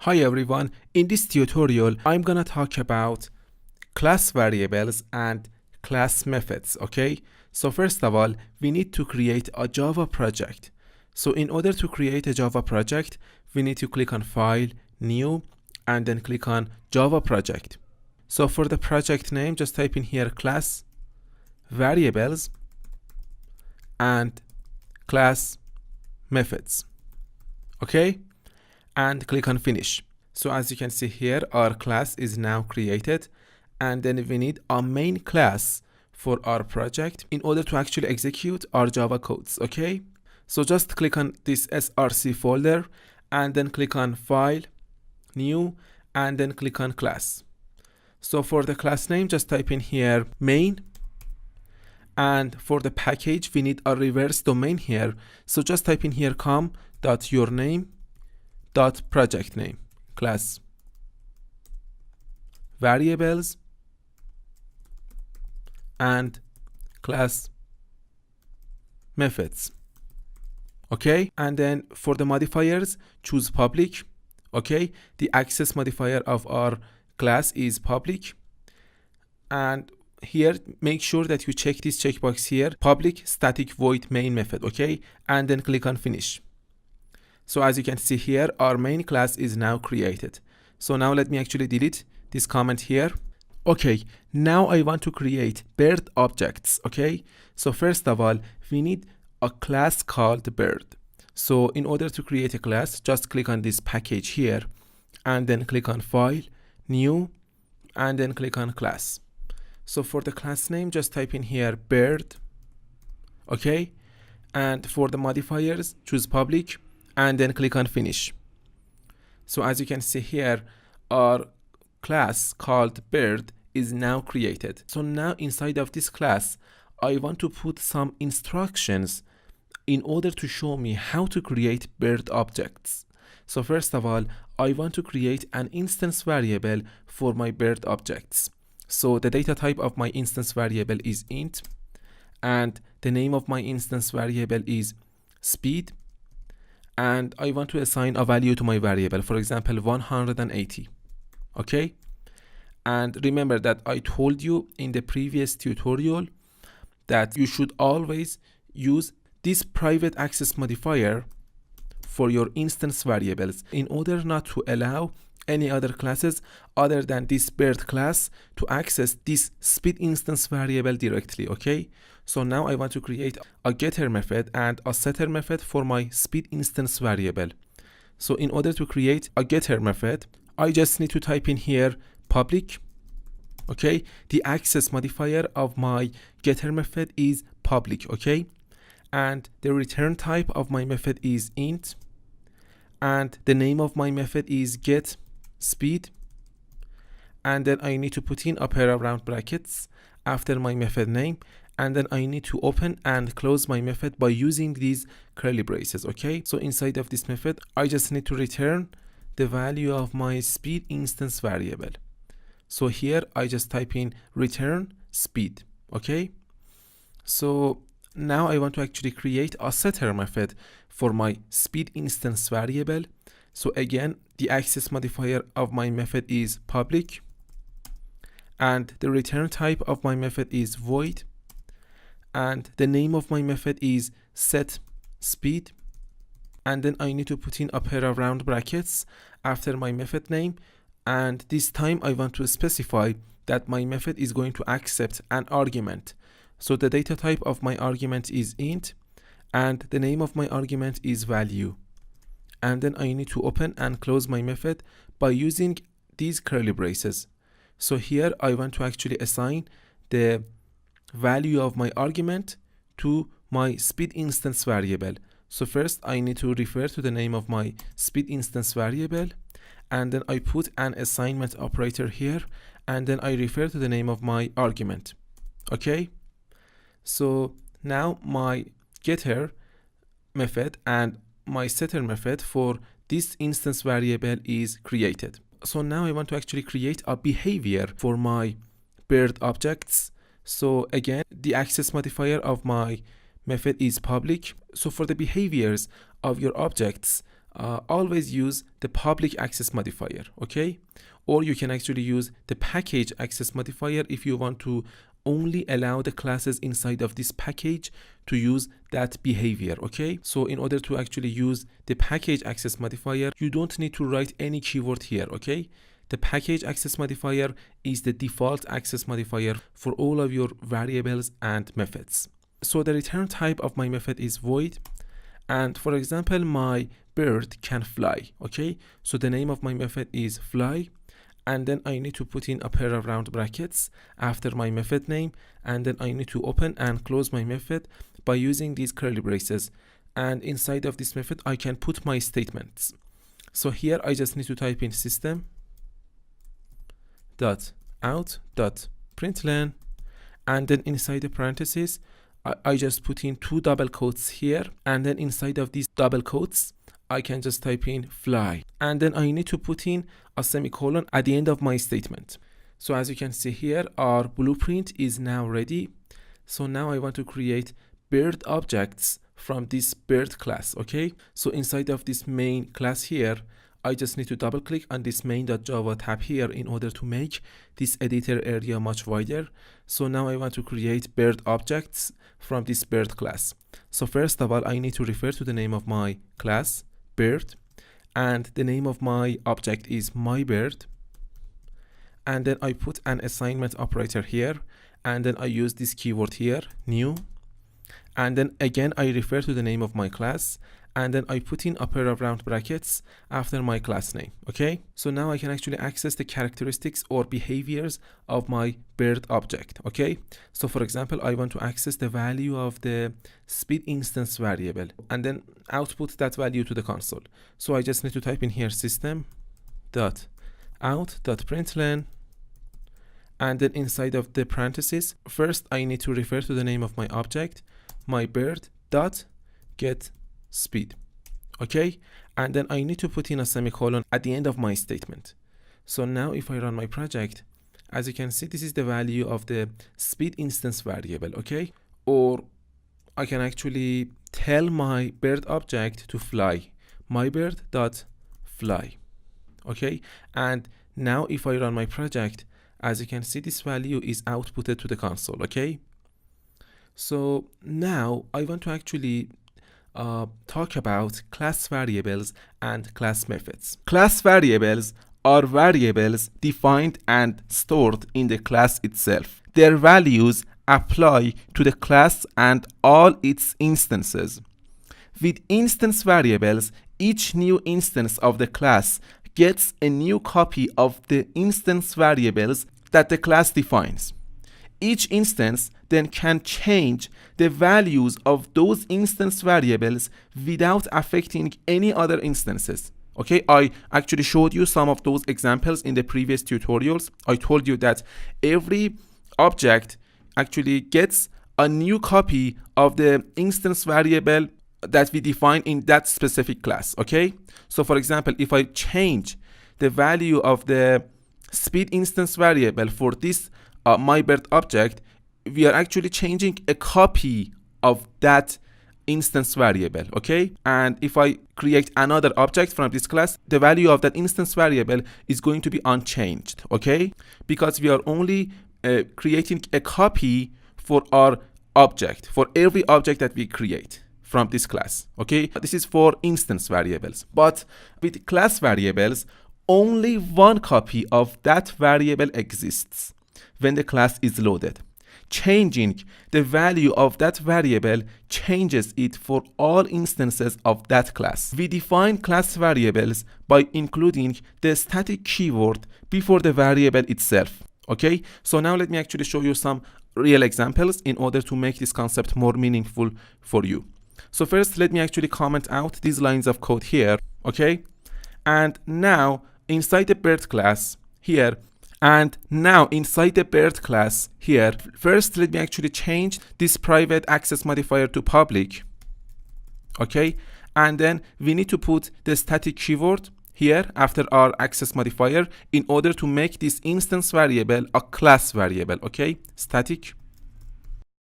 Hi everyone, in this tutorial I'm gonna talk about class variables and class methods, okay? So first of all, we need to create a Java project. So in order to create a Java project, we need to click on File, New, and then click on Java Project. So for the project name, just type in here class variables and class methods, okay? And click on finish. So as you can see here, our class is now created, and then we need a main class for our project in order to actually execute our Java codes, okay? So just click on this src folder and then click on file, new, and then click on class. So for the class name, just type in here main, and for the package we need a reverse domain here. So just type in here com.yourname project name class variables and class methods, okay? And then for the modifiers, choose public, okay? The access modifier of our class is public, and here make sure that you check this checkbox here, public static void main method, okay? And then click on finish. So as you can see here, our main class is now created. So now let me actually delete this comment here. Okay, now I want to create bird objects, okay? So first of all, we need a class called bird. So in order to create a class, just click on this package here and then click on file, new, and then click on class. So for the class name, just type in here bird, okay? And for the modifiers, choose public, and then click on finish. So as you can see here, our class called bird is now created. So now inside of this class, I want to put some instructions in order to show me how to create bird objects. So first of all, I want to create an instance variable for my bird objects. So the data type of my instance variable is int, and the name of my instance variable is speed, and I want to assign a value to my variable, for example 180, okay? And remember that I told you in the previous tutorial that you should always use this private access modifier for your instance variables in order not to allow any other classes other than this bird class to access this speed instance variable directly, okay? So now I want to create a getter method and a setter method for my speed instance variable. So in order to create a getter method, I just need to type in here public, okay? The access modifier of my getter method is public, okay? And the return type of my method is int, and the name of my method is get speed, and then I need to put in a pair of round brackets after my method name, and then I need to open and close my method by using these curly braces, okay? So inside of this method, I just need to return the value of my speed instance variable. So here I just type in return speed, okay? So now I want to actually create a setter method for my speed instance variable. So again, the access modifier of my method is public, and the return type of my method is void, and the name of my method is set speed, and then I need to put in a pair of round brackets after my method name, and this time I want to specify that my method is going to accept an argument. So the data type of my argument is int, and the name of my argument is value. And then I need to open and close my method by using these curly braces. So here I want to actually assign the value of my argument to my speed instance variable. So first I need to refer to the name of my speed instance variable, and then I put an assignment operator here, and then I refer to the name of my argument, okay? So now my getter method and my setter method for this instance variable is created. So now I want to actually create a behavior for my bird objects. So again, the access modifier of my method is public. So for the behaviors of your objects, always use the public access modifier, okay? Or you can actually use the package access modifier if you want to only allow the classes inside of this package to use that behavior, okay? So in order to actually use the package access modifier, you don't need to write any keyword here, okay? The package access modifier is the default access modifier for all of your variables and methods. So the return type of my method is void, and for example, my bird can fly, okay? So the name of my method is fly, and then I need to put in a pair of round brackets after my method name, and then I need to open and close my method by using these curly braces. And inside of this method, I can put my statements. So here I just need to type in system dot out dot println, and then inside the parentheses, I just put in 2 double quotes here, and then inside of these double quotes, I can just type in fly, and then I need to put in a semicolon at the end of my statement. So as you can see here, our blueprint is now ready. So now I want to create bird objects from this bird class, okay? So inside of this main class here, I just need to double click on this main.java tab here in order to make this editor area much wider. So now I want to create bird objects from this bird class. So first of all, I need to refer to the name of my class, bird, and the name of my object is my bird. And then I put an assignment operator here, and then I use this keyword here, new. And then again, I refer to the name of my class, and then I put in a pair of round brackets after my class name, okay? So now I can actually access the characteristics or behaviors of my bird object, okay? So for example, I want to access the value of the speed instance variable and then output that value to the console. So I just need to type in here system dot out dot println, and then inside of the parentheses, first I need to refer to the name of my object, my bird dot get speed, okay? And then I need to put in a semicolon at the end of my statement. So now if I run my project, as you can see, this is the value of the speed instance variable, okay? Or I can actually tell my bird object to fly, my bird dot fly, okay? And now if I run my project, as you can see, this value is outputted to the console, okay? So now I want to actually talk about class variables and class methods. Class variables are variables defined and stored in the class itself. Their values apply to the class and all its instances. With instance variables, each new instance of the class gets a new copy of the instance variables that the class defines. Each instance then can change the values of those instance variables without affecting any other instances. Okay, I actually showed you some of those examples in the previous tutorials. I told you that every object actually gets a new copy of the instance variable that we define in that specific class. Okay, so for example, if I change the value of the speed instance variable for this my bird object, we are actually changing a copy of that instance variable, okay? And if I create another object from this class, the value of that instance variable is going to be unchanged, okay? Because we are only creating a copy for our object, for every object that we create from this class, okay? This is for instance variables. But with class variables, only one copy of that variable exists when the class is loaded. Changing the value of that variable changes it for all instances of that class. We define class variables by including the static keyword before the variable itself. Okay, so now let me actually show you some real examples in order to make this concept more meaningful for you. So first, let me actually comment out these lines of code here. Okay, and now inside the bird class here, and now inside the bird class here, first let me actually change this private access modifier to public. Okay, and then we need to put the static keyword here after our access modifier in order to make this instance variable a class variable. Okay, static